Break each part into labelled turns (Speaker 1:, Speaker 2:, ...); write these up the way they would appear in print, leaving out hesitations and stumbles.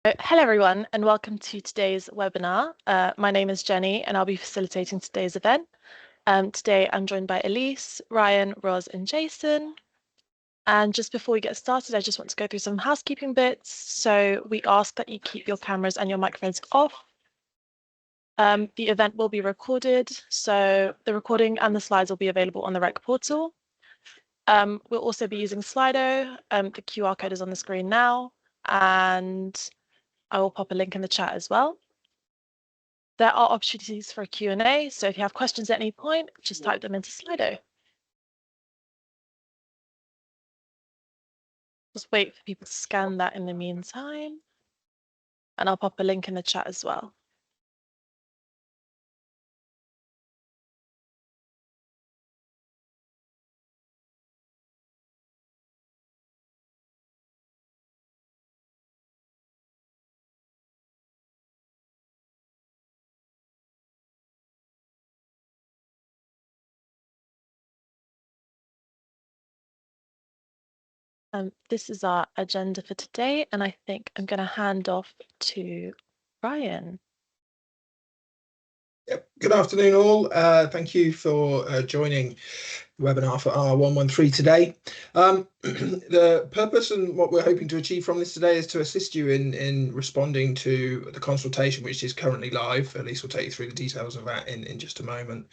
Speaker 1: Hello everyone and welcome to today's webinar. My name is Jenny and I'll be facilitating today's event. Today I'm joined by Elise, Ryan, Roz and Jason. And just before we get started, I just want to go through some housekeeping bits. So we ask that you keep your cameras and your microphones off. The event will be recorded, so the recording and the slides will be available on the REC portal. We'll also be using Slido. The QR code is on the screen now, and I will pop a link in the chat as well. There are opportunities for a Q&A, so if you have questions at any point, just type them into Slido. Just wait for people to scan that in the meantime, and I'll pop a link in the chat as well. This is our agenda for today, and I think I'm going to hand off to Ryan.
Speaker 2: Yep. Good afternoon, all. Thank you for joining the webinar for R0113 today. The purpose and what we're hoping to achieve from this today is to assist you in responding to the consultation, which is currently live. Elise will take you through the details of that in just a moment,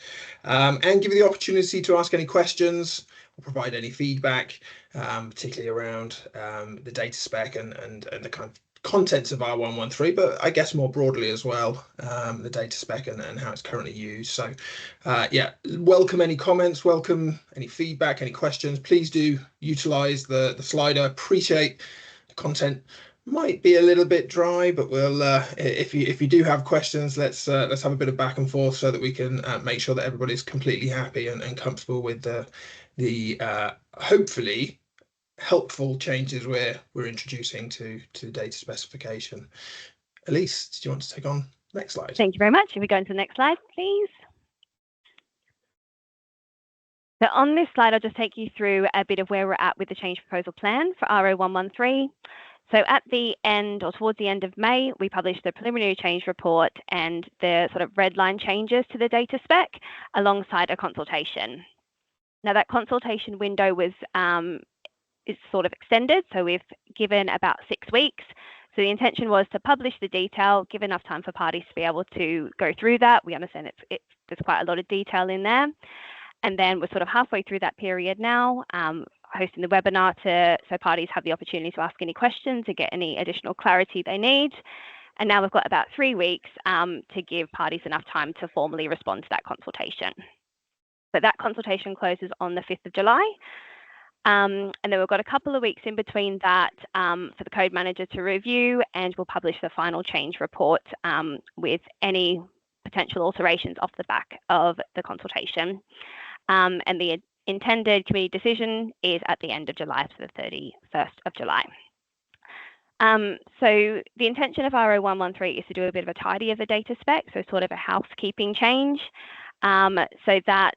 Speaker 2: and give you the opportunity to ask any questions or provide any feedback, particularly around the data spec and the kind of contents of R0113, but I guess more broadly as well, the data spec and how it's currently used. So yeah, welcome any comments, welcome any feedback, any questions. Please do utilize the Slido. Appreciate the content might be a little bit dry, but we'll if you do have questions, let's have a bit of back and forth so that we can make sure that everybody's completely happy and comfortable with the hopefully helpful changes we're introducing to data specification. Elise, do you want to take on the next slide?
Speaker 3: Thank you very much. If we go into the next slide, please. So on this slide, I'll just take you through a bit of where we're at with the change proposal plan for R0113. So at the end, or towards the end of May, we published the preliminary change report and the sort of red line changes to the data spec alongside a consultation. Now that consultation window was is sort of extended, so we've given about 6 weeks. So the intention was to publish the detail, give enough time for parties to be able to go through that. We understand there's quite a lot of detail in there. And then we're sort of halfway through that period now, hosting the webinar so parties have the opportunity to ask any questions to get any additional clarity they need. And now we've got about 3 weeks to give parties enough time to formally respond to that consultation. But that consultation closes on the 5th of July. And then we've got a couple of weeks in between that for the code manager to review, and we'll publish the final change report with any potential alterations off the back of the consultation. And the intended committee decision is at the end of July, so the 31st of July. So the intention of R0113 is to do a bit of a tidy of the data spec, so sort of a housekeeping change. So that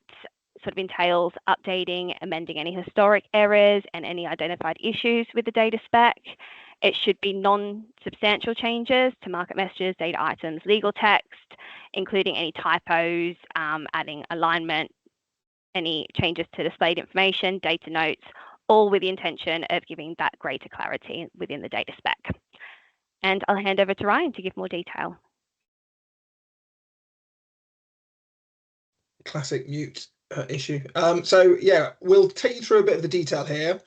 Speaker 3: sort of entails updating, amending any historic errors and any identified issues with the data spec. It should be non-substantial changes to market messages, data items, legal text, including any typos, adding alignment, any changes to displayed information, data notes, all with the intention of giving that greater clarity within the data spec. And I'll hand over to Ryan to give more detail.
Speaker 2: Classic mute issue. So yeah, we'll take you through a bit of the detail here.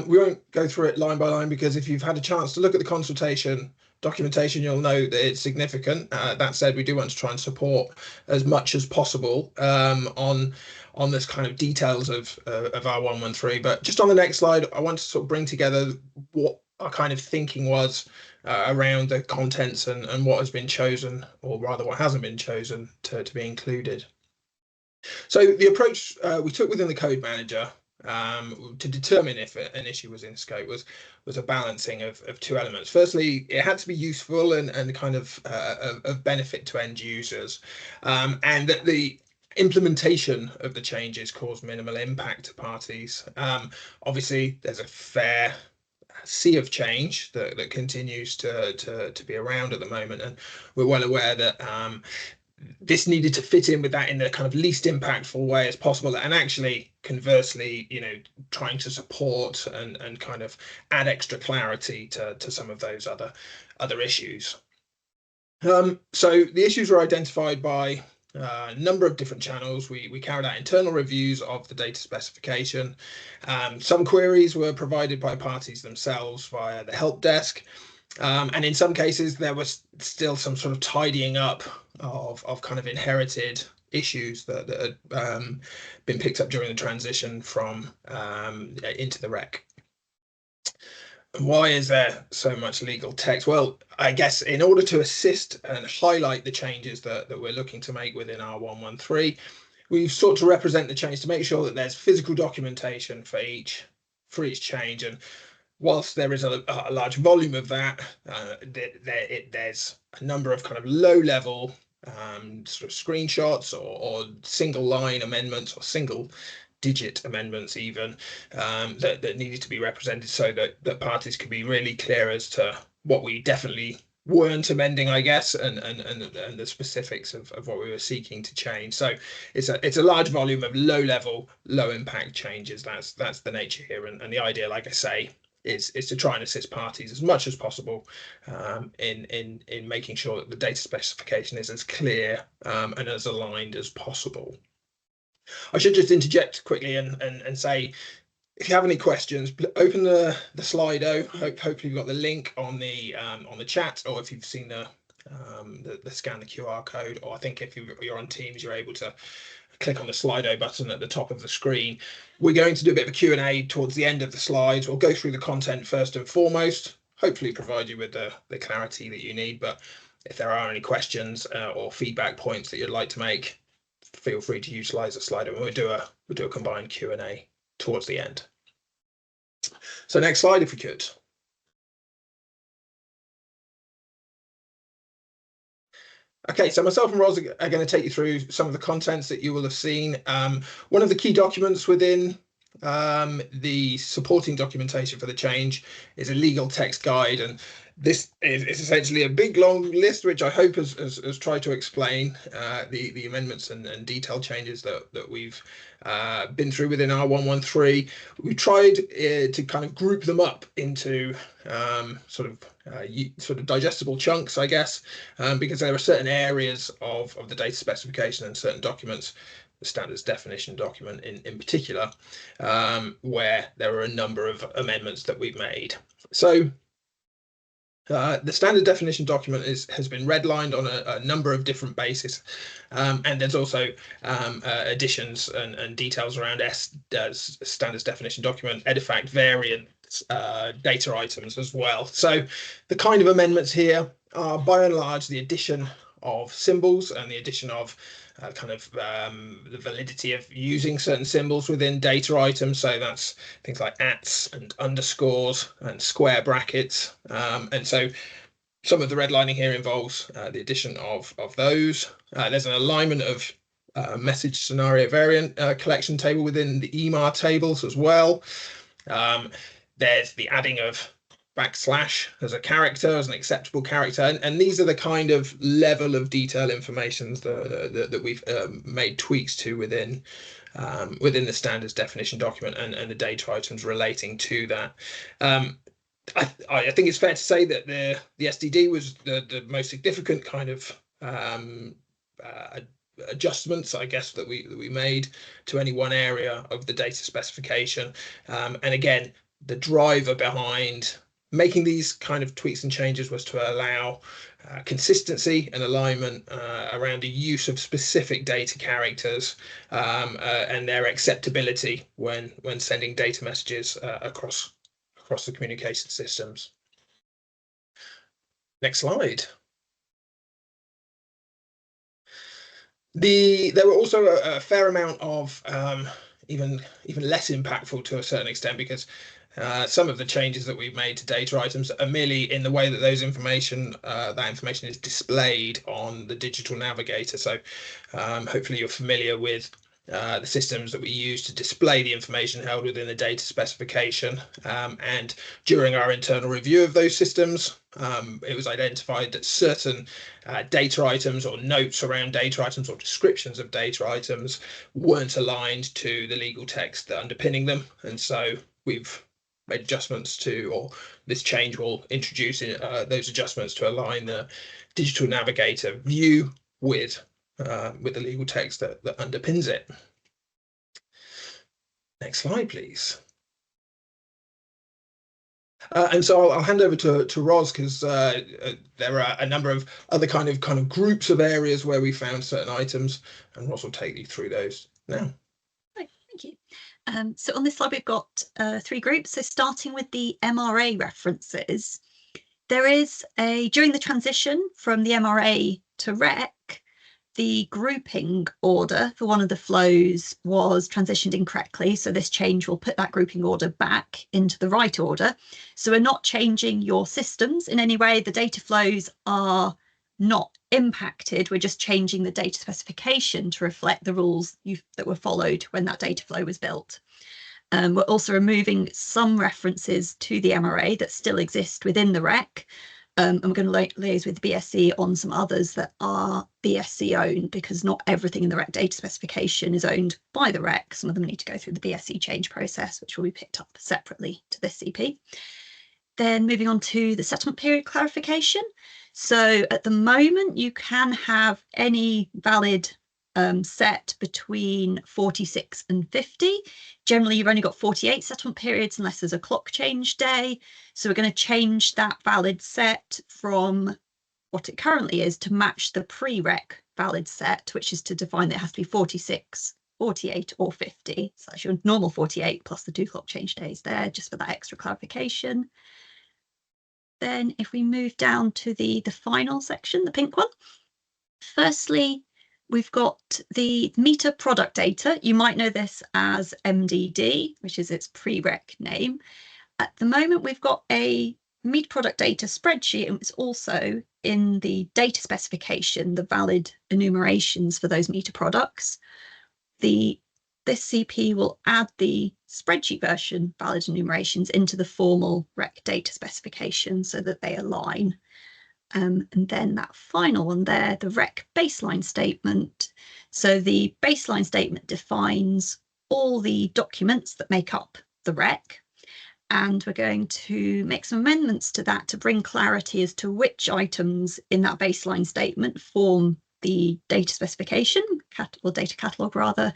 Speaker 2: We won't go through it line by line because if you've had a chance to look at the consultation documentation, you'll know that it's significant. That said, we do want to try and support as much as possible on this kind of details of R0113. But just on the next slide, I want to sort of bring together what our kind of thinking was around the contents and what has been chosen, or rather what hasn't been chosen to be included. So the approach we took within the code manager to determine if an issue was in scope was a balancing of 2 elements. Firstly, it had to be useful and kind of benefit to end users, and that the implementation of the changes caused minimal impact to parties. Obviously, there's a fair sea of change that continues to be around at the moment, and we're well aware that this needed to fit in with that in the kind of least impactful way as possible, and actually conversely, trying to support and kind of add extra clarity to some of those other issues. So the issues were identified by a number of different channels. We carried out internal reviews of the data specification. Some queries were provided by parties themselves via the help desk. And in some cases, there was still some sort of tidying up of kind of inherited issues that had been picked up during the transition from into the REC. Why is there so much legal text? Well, I guess in order to assist and highlight the changes that we're looking to make within R0113, we've sought to represent the change to make sure that there's physical documentation for each change. And whilst there is a large volume of that, there's a number of kind of low-level sort of screenshots or single-line amendments or single-digit amendments even that needed to be represented so that parties could be really clear as to what we definitely weren't amending, I guess, and the specifics of what we were seeking to change. So it's a large volume of low-level, low-impact changes. That's the nature here, and the idea, like I say, is to try and assist parties as much as possible in making sure that the data specification is as clear and as aligned as possible. I should just interject quickly and say, if you have any questions, open the Slido. Hopefully you've got the link on the chat, or if you've seen the scan the QR code, or I think if you're on Teams, you're able to click on the Slido button at the top of the screen. We're going to do a bit of a Q&A towards the end of the slides. We'll go through the content first and foremost, hopefully provide you with the clarity that you need. But if there are any questions or feedback points that you'd like to make, feel free to utilize the Slido, and we'll do a combined Q&A towards the end. So next slide, if we could. Okay, so myself and Ros are going to take you through some of the contents that you will have seen. One of the key documents within the supporting documentation for the change is a legal text guide, and this is essentially a big long list which I hope has tried to explain the amendments and detailed changes that we've been through within R0113. We tried to kind of group them up into sort of digestible chunks, I guess, because there are certain areas of the data specification and certain documents, the standards definition document in particular, where there are a number of amendments that we've made. So the standard definition document has been redlined on a number of different bases, and there's also additions and details around standards definition document, edifact variants, data items as well. So the kind of amendments here are by and large the addition of symbols and the addition of the validity of using certain symbols within data items. So that's things like ats and underscores and square brackets. And so some of the redlining here involves the addition of those. There's an alignment of message scenario variant collection table within the EMAR tables as well. There's the adding of / as a character, as an acceptable character, and these are the kind of level of detail informations that we've made tweaks to within the standards definition document and the data items relating to that. I think it's fair to say that the SDD was the most significant kind of adjustments, I guess, that we made to any one area of the data specification, and again, the driver behind making these kind of tweaks and changes was to allow consistency and alignment around the use of specific data characters and their acceptability when sending data messages across the communication systems. Next slide. There were also a fair amount of even less impactful to a certain extent, because some of the changes that we've made to data items are merely in the way that that information is displayed on the digital navigator. So hopefully you're familiar with the systems that we use to display the information held within the data specification. And during our internal review of those systems, it was identified that certain data items or notes around data items or descriptions of data items weren't aligned to the legal text that underpinning them. And so we've made adjustments to, or this change will introduce those adjustments to align the digital navigator view with the legal text that underpins it. Next slide, please. And so I'll hand over to Ros, because there are a number of other kind of groups of areas where we found certain items, and Ros will take you through those now.
Speaker 4: Right, thank you. So on this slide, we've got 3 groups. So starting with the MRA references, there is during the transition from the MRA to REC, the grouping order for one of the flows was transitioned incorrectly. So this change will put that grouping order back into the right order. So we're not changing your systems in any way. The data flows are not impacted. We're just changing the data specification to reflect the rules that were followed when that data flow was built. We're also removing some references to the MRA that still exist within the REC. And we're going to liaise with the BSc on some others that are BSc owned, because not everything in the REC data specification is owned by the REC. Some of them need to go through the BSc change process, which will be picked up separately to this CP. Then moving on to the settlement period clarification. So at the moment, you can have any valid set between 46 and 50. Generally, you've only got 48 settlement periods unless there's a clock change day. So we're going to change that valid set from what it currently is to match the pre-REC valid set, which is to define that it has to be 46, 48 or 50. So that's your normal 48 plus the 2 clock change days there, just for that extra clarification. Then if we move down to the final section, the pink one, firstly, we've got the meter product data. You might know this as MDD, which is its pre-REC name. At the moment, we've got a meter product data spreadsheet, and it's also in the data specification, the valid enumerations for those meter products. This CP will add the spreadsheet version valid enumerations into the formal REC data specification so that they align. And then that final one there, the REC baseline statement. So the baseline statement defines all the documents that make up the REC. And we're going to make some amendments to that to bring clarity as to which items in that baseline statement form the data specification, or data catalogue rather,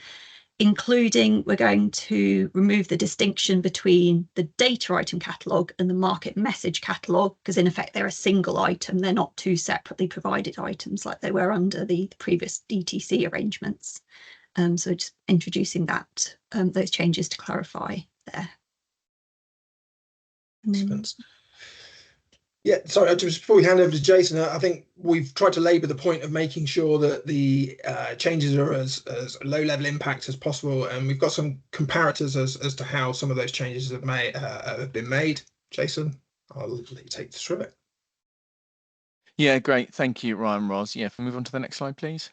Speaker 4: including we're going to remove the distinction between the data item catalogue and the market message catalogue, because in effect they're a single item. They're not 2 separately provided items like they were under the previous DTC arrangements. So just introducing that, those changes to clarify there.
Speaker 2: Yeah, sorry, just before we hand over to Jason, I think we've tried to labour the point of making sure that the changes are as low level impact as possible, and we've got some comparators as to how some of those changes have been made. Jason, I'll let you take us through it.
Speaker 5: Yeah, great. Thank you, Ryan, Ros. Yeah, if we move on to the next slide, please.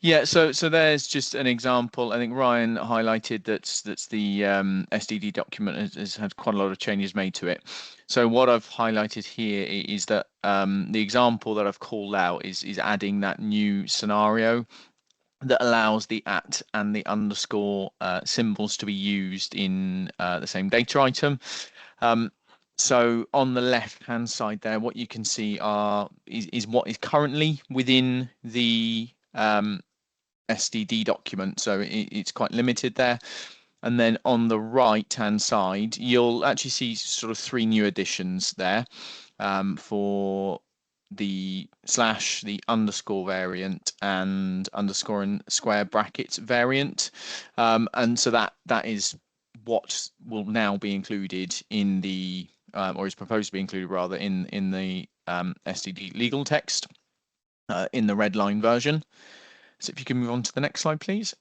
Speaker 5: Yeah, so there's just an example. I think Ryan highlighted that's the SDD document has had quite a lot of changes made to it. So what I've highlighted here is that the example that I've called out is adding that new scenario that allows the @ and the underscore symbols to be used in the same data item. So on the left-hand side there, what you can see is what is currently within the SDD document, so it's quite limited there. And then on the right-hand side, you'll actually see sort of 3 new additions there for the / the underscore variant and underscore and square brackets variant. And so that is what will now be included in the or is proposed to be included rather in the SDD legal text in the red line version. So if you can move on to the next slide, please.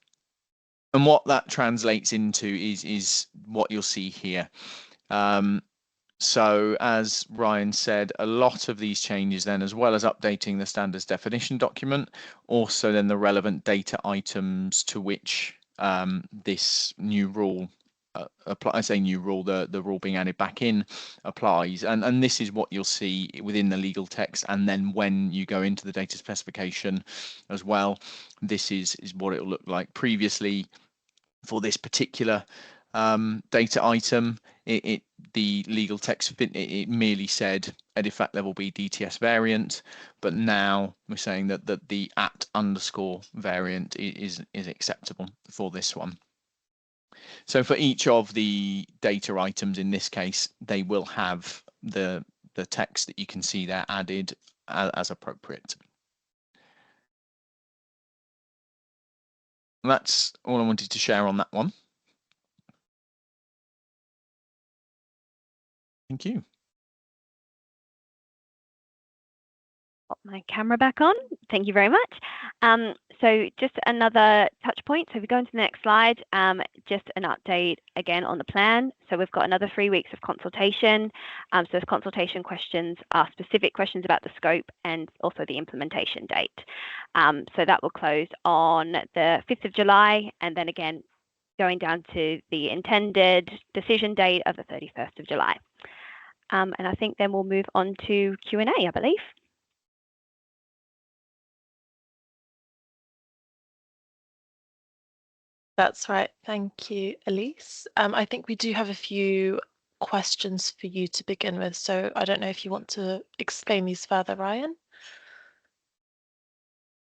Speaker 5: And what that translates into is what you'll see here. So as Ryan said, a lot of these changes then, as well as updating the standards definition document, also then the relevant data items to which this new rule I say new rule, the rule being added back in applies, and this is what you'll see within the legal text, and then when you go into the data specification as well, this is what it will look like. Previously, for this particular data item, the legal text it merely said EDIFACT level B DTS variant, but now we're saying that the @_ variant is acceptable for this one. So for each of the data items in this case, they will have the text that you can see there added as appropriate. That's all I wanted to share on that one. Thank you.
Speaker 3: Pop my camera back on. Thank you very much. So just another touch point. So if we go into the next slide, just an update again on the plan. So we've got another 3 weeks of consultation. So those consultation questions are specific questions about the scope and also the implementation date. So that will close on the 5th of July, and then again going down to the intended decision date of the 31st of July. And I think then we'll move on to Q&A, I believe.
Speaker 1: That's right. Thank you, Elise. I think we do have a few questions for you to begin with, so I don't know if you want to explain these further, Ryan.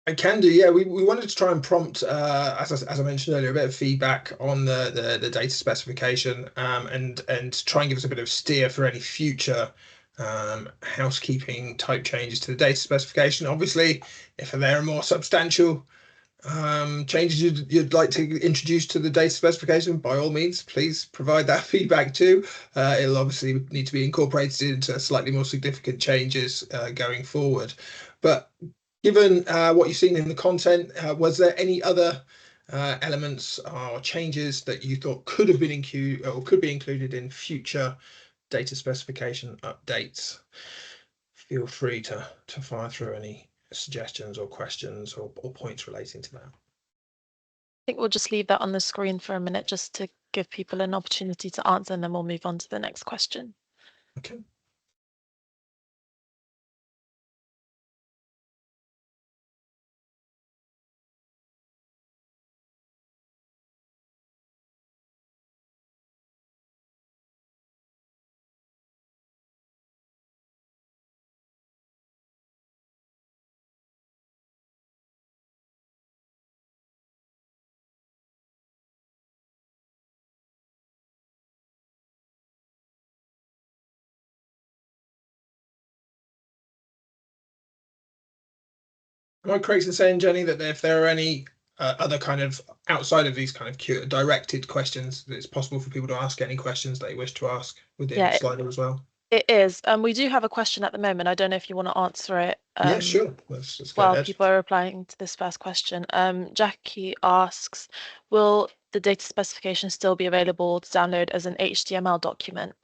Speaker 2: I can do, yeah. We wanted to try and prompt, as I mentioned earlier, a bit of feedback on the data specification, and try and give us a bit of steer for any future housekeeping type changes to the data specification. Obviously, if there are more substantial changes you'd like to introduce to the data specification, by all means, please provide that feedback too. It'll obviously need to be incorporated into slightly more significant changes going forward. But given what you've seen in the content, was there any other elements or changes that you thought could have been included or could be included in future data specification updates? Feel free to fire through any suggestions or questions or points relating to that.
Speaker 1: I think we'll just leave that on the screen for a minute just to give people an opportunity to answer, and then we'll move on to the next question.
Speaker 2: Okay. Am I correct in saying, Jenny, that if there are any other kind of outside of these kind of directed questions, it's possible for people to ask any questions they wish to ask within Slido as well?
Speaker 1: It is. We do have a question at the moment. I don't know if you want to answer it.
Speaker 2: Yeah, sure. Let's go
Speaker 1: while
Speaker 2: ahead.
Speaker 1: People are replying to this first question. Jackie asks, will the data specification still be available to download as an HTML document?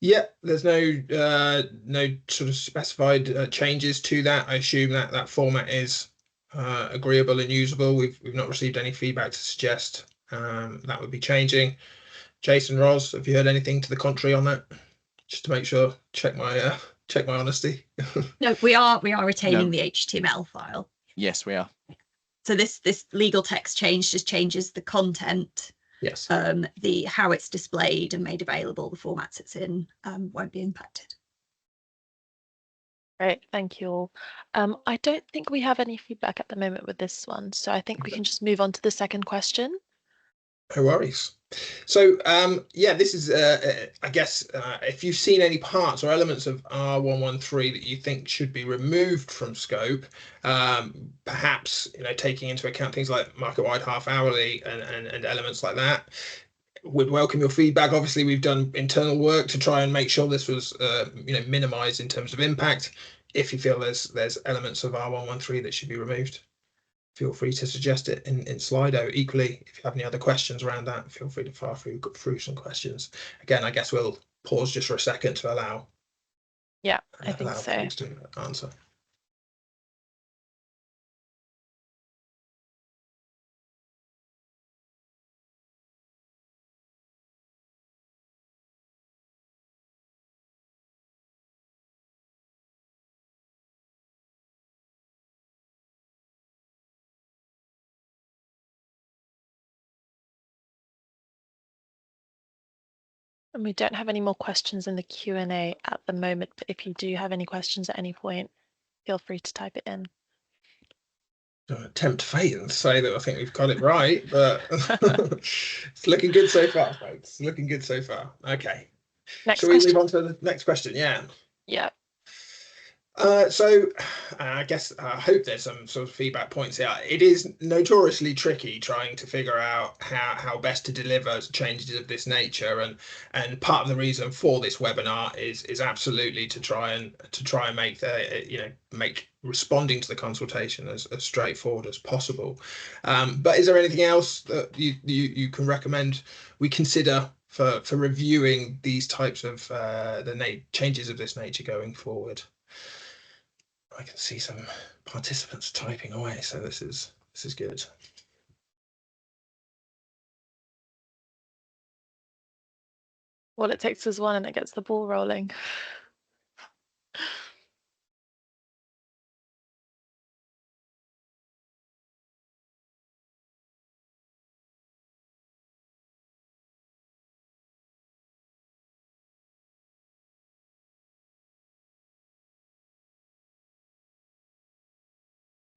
Speaker 2: Yeah, there's no sort of specified changes to that. I assume that format is agreeable and usable. We've not received any feedback to suggest that would be changing. Jason, Roz, have you heard anything to the contrary on that? Just to make sure, check my honesty.
Speaker 4: No, we are retaining the HTML file.
Speaker 5: Yes, we are.
Speaker 4: So this legal text change just changes the content.
Speaker 2: Yes.
Speaker 4: The how it's displayed and made available, the formats it's in, won't be impacted.
Speaker 1: Great, thank you all. I don't think we have any feedback at the moment with this one, so I think we can just move on to the second question.
Speaker 2: No worries. So yeah, this is I guess if you've seen any parts or elements of R0113 that you think should be removed from scope, perhaps taking into account things like market-wide half-hourly and elements like that, would welcome your feedback. Obviously, we've done internal work to try and make sure this was minimized in terms of impact. If you feel there's elements of R0113 that should be removed, feel free to suggest it in Slido. Equally, if you have any other questions around that, feel free to fire through some questions. Again, I guess we'll pause just for a second to allow
Speaker 1: I think so.
Speaker 2: folks to answer.
Speaker 1: And we don't have any more questions in the Q&A at the moment, but if you do have any questions at any point, feel free to type it in.
Speaker 2: Tempt fate and say that I think we've got it right, but it's looking good so far, folks. It's looking good so far. Okay.
Speaker 1: Next
Speaker 2: Shall we
Speaker 1: question.
Speaker 2: move on to the next question? Yeah.
Speaker 1: Yeah.
Speaker 2: So I guess I hope there's some sort of feedback points here. It is notoriously tricky trying to figure out how best to deliver changes of this nature, and part of the reason for this webinar is absolutely to try and make make responding to the consultation as straightforward as possible. But is there anything else that you can recommend we consider for reviewing these types of changes of this nature going forward? I can see some participants typing away, so this is good.
Speaker 1: Well, it takes us one and it gets the ball rolling.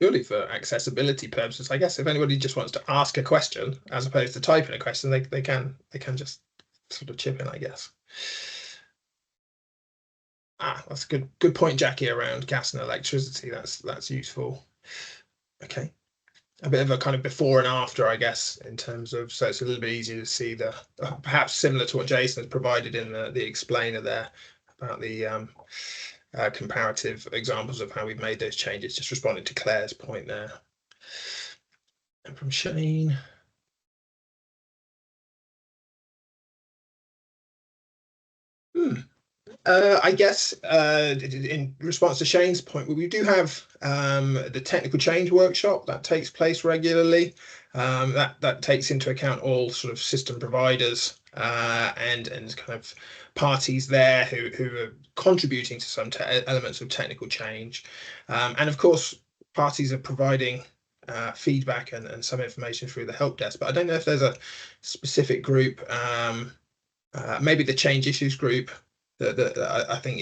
Speaker 2: Purely for accessibility purposes, I guess if anybody just wants to ask a question as opposed to typing a question, they can just sort of chip in, I guess. That's a good point, Jackie, around gas and electricity. That's useful. Okay. A bit of a kind of before and after, I guess, in terms of, so it's a little bit easier to see the perhaps similar to what Jason has provided in the explainer there about the comparative examples of how we've made those changes, just responding to Claire's point there. And from Shane. I guess in response to Shane's point, we do have the technical change workshop that takes place regularly. That takes into account all sort of system providers and kind of parties there who are contributing to some elements of technical change, and of course parties are providing feedback and some information through the help desk. But I don't know if there's a specific group, maybe the change issues group that I think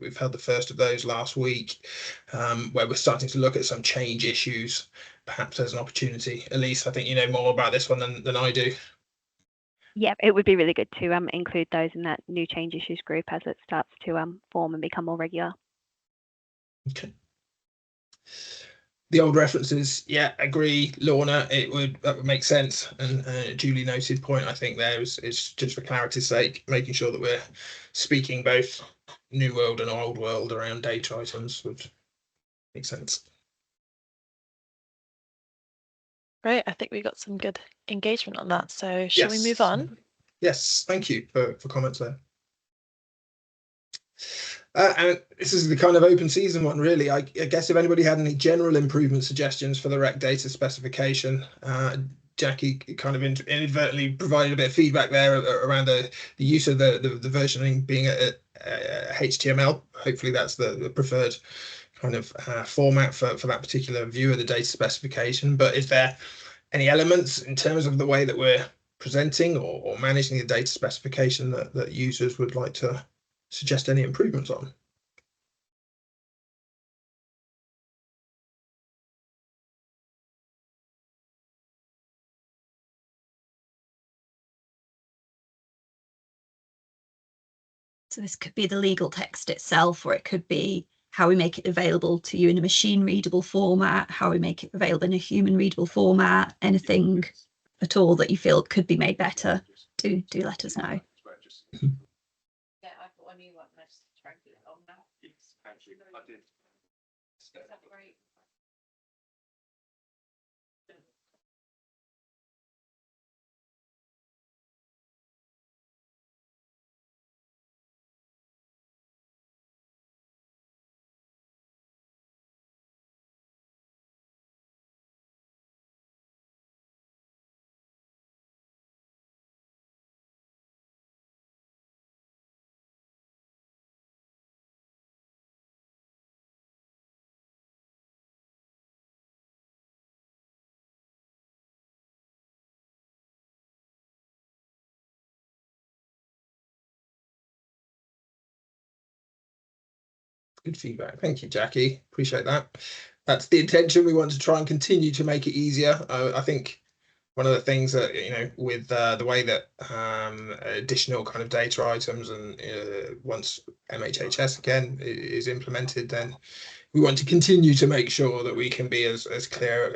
Speaker 2: we've held the first of those last week, where we're starting to look at some change issues. Perhaps there's an opportunity. Elise, I think you know more about this one than I do.
Speaker 3: Yeah, it would be really good to include those in that new change issues group as it starts to form and become more regular.
Speaker 2: Okay. The old references, yeah, agree, Lorna. That would make sense, and a duly noted point. I think there is just for clarity's sake, making sure that we're speaking both new world and old world around data items would make sense.
Speaker 1: Great, I think we got some good engagement on that. So shall we move on?
Speaker 2: Yes, thank you for comments there. And this is the kind of open season one, really. I guess if anybody had any general improvement suggestions for the rec data specification, Jackie kind of inadvertently provided a bit of feedback there around the use of the versioning being a HTML. Hopefully that's the preferred kind of format for that particular view of the data specification. But is there any elements in terms of the way that we're presenting or managing the data specification that users would like to suggest any improvements on?
Speaker 4: So this could be the legal text itself, or it could be how we make it available to you in a machine readable format, how we make it available in a human readable format, anything at all that you feel could be made better, do let us know.
Speaker 6: Yeah, I've got a new one. Let's try and put it on now. Yes, actually, I did. Is that great?
Speaker 2: Good feedback. Thank you, Jackie. Appreciate that. That's the intention. We want to try and continue to make it easier. I think one of the things that, with the way that additional kind of data items and once MHHS again is implemented, then we want to continue to make sure that we can be as clear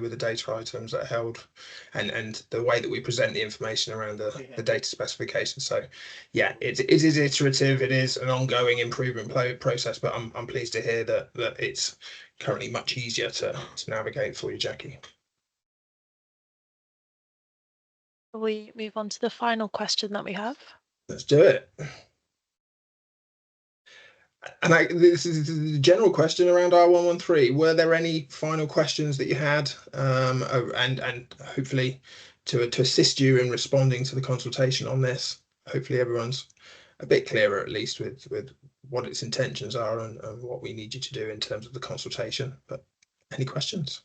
Speaker 2: with the data items that are held and the way that we present the information around the data specification. So yeah, it is iterative, it is an ongoing improvement process, but I'm pleased to hear that it's currently much easier to navigate for you, Jackie.
Speaker 1: We move on to the final question that we have.
Speaker 2: Let's do it. And this is the general question around R0113. Were there any final questions that you had, and hopefully to assist you in responding to the consultation on this? Hopefully everyone's a bit clearer, at least with what its intentions are and what we need you to do in terms of the consultation. But any questions?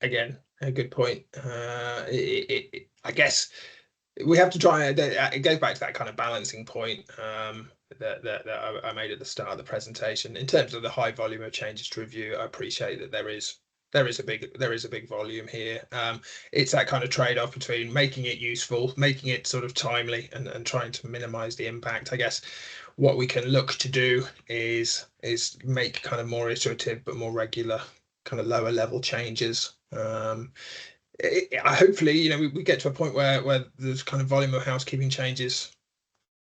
Speaker 2: Again, a good point. I guess we have to try. It goes back to that kind of balancing point that I made at the start of the presentation. In terms of the high volume of changes to review, I appreciate that there is a big volume here. It's that kind of trade-off between making it useful, making it sort of timely, and trying to minimize the impact. I guess what we can look to do is make kind of more iterative but more regular kind of lower level changes. Hopefully, we get to a point where there's kind of volume of housekeeping changes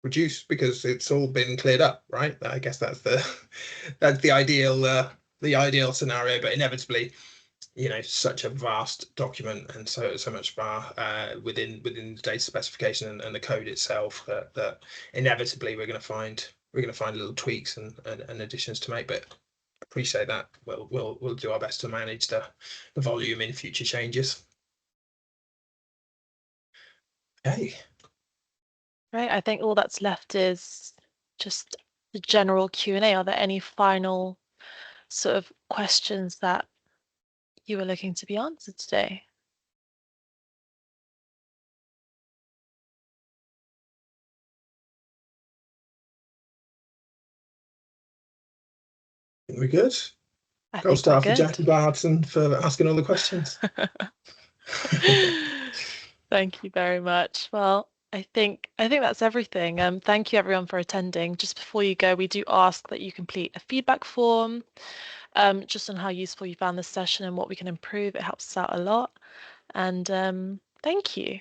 Speaker 2: reduce because it's all been cleared up, right? I guess that's the ideal scenario, but inevitably, such a vast document and so much far within the data specification and the code itself that inevitably we're going to find little tweaks and additions to make. But appreciate that. We'll do our best to manage the volume in future changes. Okay.
Speaker 1: Right, I think all that's left is just the general Q&A. Are there any final sort of questions that you were looking to be answered today?
Speaker 2: We're good. Gold star for Jackie Barton for asking all the questions.
Speaker 1: Thank you very much. Well, I think that's everything. Thank you everyone for attending. Just before you go, we do ask that you complete a feedback form, just on how useful you found this session and what we can improve. It helps us out a lot. And thank you.